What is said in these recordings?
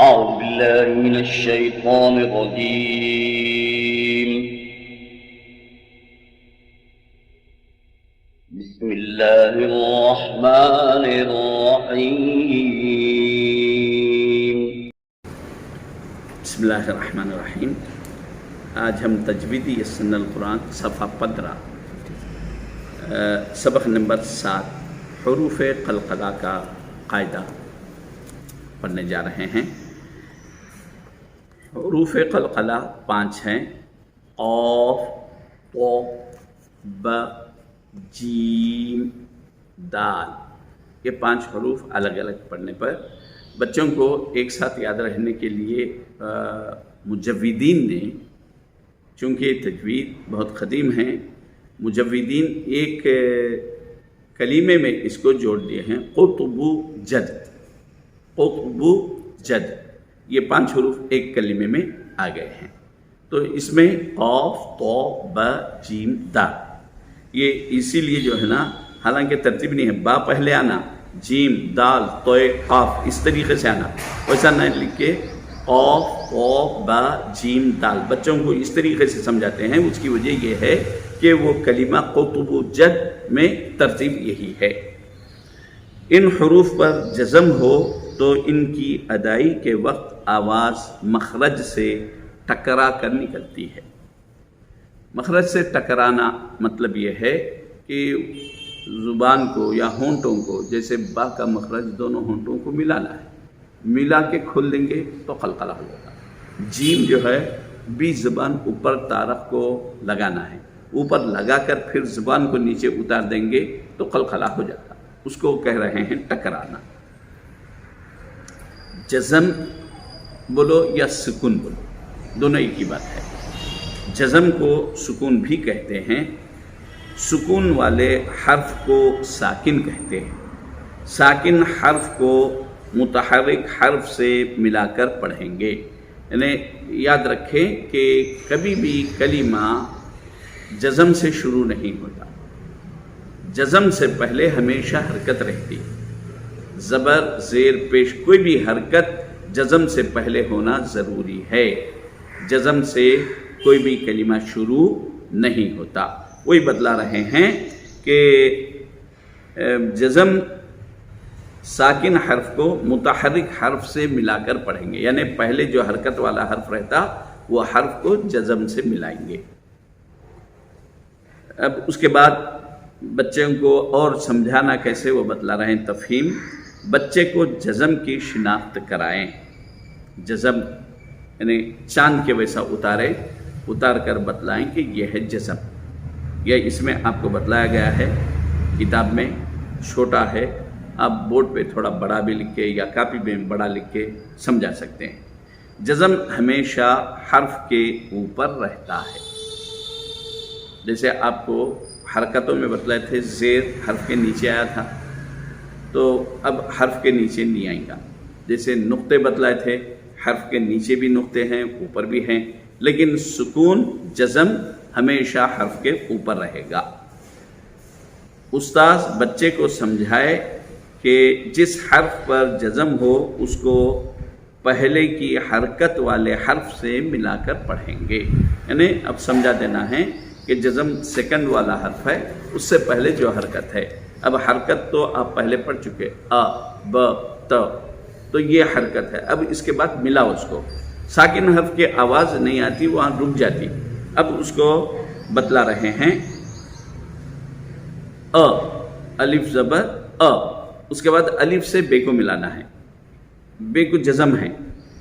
أعوذ بالله من الشيطان الرجيم. بسم الله الرحمن الرحيم. بسم اللہ الرحمن الرحیم. آج ہم تجویدی یسن القرآن صفحہ 15 سبق نمبر 7 حروف قلقلہ کا قاعدہ پڑھنے جا رہے ہیں. حروف قلقلہ 5 ہیں: قاف، طا، با، جیم، دال. یہ 5 حروف الگ الگ پڑھنے پر بچوں کو ایک ساتھ یاد رہنے کے لیے مجودین نے، چونکہ تجوید بہت قدیم ہیں، مجودین ایک کلمے میں اس کو جوڑ دیے ہیں: قطب جد. قطب جد یہ 5 حروف ایک کلمے میں آ گئے ہیں. تو اس میں قاف، طا، با، جیم، دال، یہ اسی لیے جو ہے نا، حالانکہ ترتیب نہیں ہے، با پہلے آنا، جیم، دال، طے، قاف، اس طریقے سے آنا، ویسا نہ لکھ کے قاف، طا، با، جیم، دال. بچوں کو اس طریقے سے سمجھاتے ہیں. اس کی وجہ یہ ہے کہ وہ کلمہ قطب جد میں ترتیب یہی ہے. ان حروف پر جزم ہو تو ان کی ادائی کے وقت آواز مخرج سے ٹکرا کر نکلتی ہے. مخرج سے ٹکرانا مطلب یہ ہے کہ زبان کو یا ہونٹوں کو، جیسے با کا مخرج دونوں ہونٹوں کو ملانا ہے، ملا کے کھول دیں گے تو قلقلہ ہو جاتا. جیم جو ہے بیچ زبان اوپر طارف کو لگانا ہے، اوپر لگا کر پھر زبان کو نیچے اتار دیں گے تو قلقلہ ہو جاتا. اس کو کہہ رہے ہیں ٹکرانا. جزم بولو یا سکون بولو، دونوں ایک ہی بات ہے. جزم کو سکون بھی کہتے ہیں. سکون والے حرف کو ساکن کہتے ہیں. ساکن حرف کو متحرک حرف سے ملا کر پڑھیں گے. یعنی یاد رکھیں کہ کبھی بھی کلمہ جزم سے شروع نہیں ہوتا. جزم سے پہلے ہمیشہ حرکت رہتی. زبر، زیر، پیش، کوئی بھی حرکت جزم سے پہلے ہونا ضروری ہے. جزم سے کوئی بھی کلمہ شروع نہیں ہوتا. وہی بتلا رہے ہیں کہ جزم ساکن حرف کو متحرک حرف سے ملا کر پڑھیں گے. یعنی پہلے جو حرکت والا حرف رہتا وہ حرف کو جزم سے ملائیں گے. اب اس کے بعد بچوں کو اور سمجھانا کیسے وہ بتلا رہے ہیں. تفہیم: بچے کو جزم کی شناخت کرائیں. جزم یعنی چاند کے ویسا اتار کر بتلائیں کہ یہ ہے جزم. یہ اس میں آپ کو بتلایا گیا ہے کتاب میں، چھوٹا ہے، آپ بورڈ پہ تھوڑا بڑا بھی لکھ کے یا کاپی میں بڑا لکھ کے سمجھا سکتے ہیں. جزم ہمیشہ حرف کے اوپر رہتا ہے. جیسے آپ کو حرکتوں میں بتلائے تھے، زیر حرف کے نیچے آیا تھا، تو اب حرف کے نیچے نہیں آئے گا. جیسے نقطے بتلائے تھے، حرف کے نیچے بھی نقطے ہیں، اوپر بھی ہیں، لیکن سکون جزم ہمیشہ حرف کے اوپر رہے گا. استاذ بچے کو سمجھائے کہ جس حرف پر جزم ہو اس کو پہلے کی حرکت والے حرف سے ملا کر پڑھیں گے. یعنی اب سمجھا دینا ہے کہ جزم سیکنڈ والا حرف ہے، اس سے پہلے جو حرکت ہے. اب حرکت تو آپ پہلے پڑھ چکے، ا، ب، ت، تو یہ حرکت ہے. اب اس کے بعد ملا اس کو. ساکن حرف کی آواز نہیں آتی، وہاں رک جاتی. اب اس کو بتلا رہے ہیں. ا، الف زبر ا، اس کے بعد الف سے بے کو ملانا ہے. بے کو جزم ہے،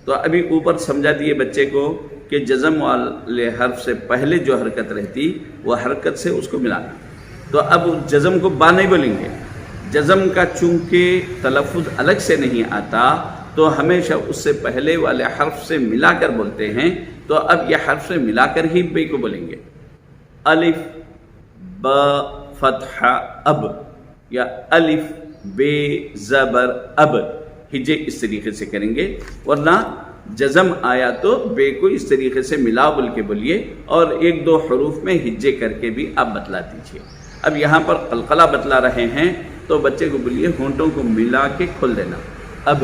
تو ابھی اوپر سمجھا دیے بچے کو کہ جزم والے حرف سے پہلے جو حرکت رہتی وہ حرکت سے اس کو ملانا. تو اب جزم کو با نہیں بولیں گے. جزم کا چونکہ تلفظ الگ سے نہیں آتا تو ہمیشہ اس سے پہلے والے حرف سے ملا کر بولتے ہیں. تو اب یہ حرف سے ملا کر ہی بے کو بولیں گے. الف ب فتحہ اب، یا الف بے زبر اب، ہجے اس طریقے سے کریں گے. ورنہ جزم آیا تو بے کو اس طریقے سے ملا بول کے بولیے، اور 1-2 حروف میں ہجے کر کے بھی آپ بتلا دیجیے. اب یہاں پر قلقلہ بتلا رہے ہیں تو بچے کو بولیے ہونٹوں کو ملا کے کھول دینا. اب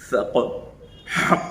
ثق حق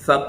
ثق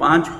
5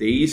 23